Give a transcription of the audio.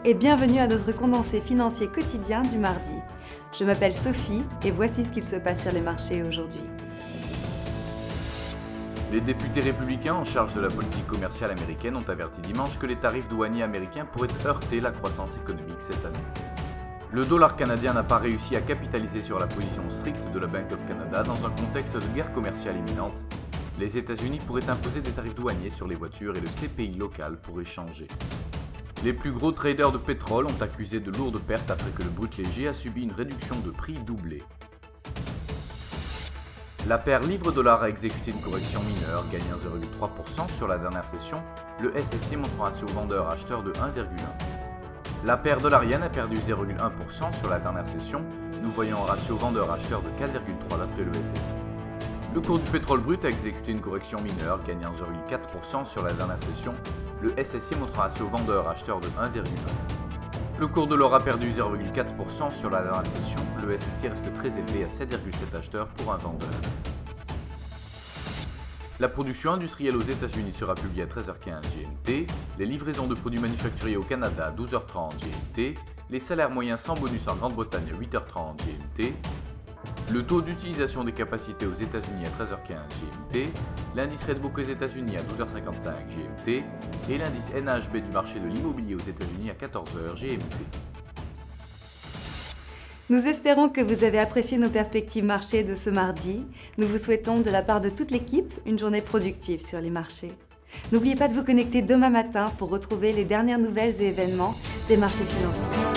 et bienvenue à notre condensé financier quotidien du mardi. Je m'appelle Sophie et voici ce qu'il se passe sur les marchés aujourd'hui. Les députés républicains en charge de la politique commerciale américaine ont averti dimanche que les tarifs douaniers américains pourraient heurter la croissance économique cette année. Le dollar canadien n'a pas réussi à capitaliser sur la position stricte de la Bank of Canada dans un contexte de guerre commerciale imminente. Les États-Unis pourraient imposer des tarifs douaniers sur les voitures et le CPI local pourrait changer. Les plus gros traders de pétrole ont accusé de lourdes pertes après que le brut léger a subi une réduction de prix doublée. La paire livre-dollar a exécuté une correction mineure, gagnant 0,3% sur la dernière session, le SSI montre un ratio vendeur-acheteur de 1,1. La paire dollar-yen a perdu 0,1% sur la dernière session, nous voyons un ratio vendeur-acheteur de 4,3 d'après le SSI. Le cours du pétrole brut a exécuté une correction mineure, gagnant 0,4% sur la dernière session, le SSI montre un ratio vendeur-acheteur de 1,1. Le cours de l'or a perdu 0,4% sur la dernière session, le SSI reste très élevé à 7,7 acheteurs pour un vendeur. La production industrielle aux États-Unis sera publiée à 13h15 GMT, les livraisons de produits manufacturiers au Canada à 12h30 GMT, les salaires moyens sans bonus en Grande-Bretagne à 8h30 GMT, le taux d'utilisation des capacités aux États-Unis à 13h15 GMT, l'indice Redbook aux États-Unis à 12h55 GMT et l'indice NHB du marché de l'immobilier aux États-Unis à 14h GMT. Nous espérons que vous avez apprécié nos perspectives marchés de ce mardi. Nous vous souhaitons de la part de toute l'équipe une journée productive sur les marchés. N'oubliez pas de vous connecter demain matin pour retrouver les dernières nouvelles et événements des marchés financiers.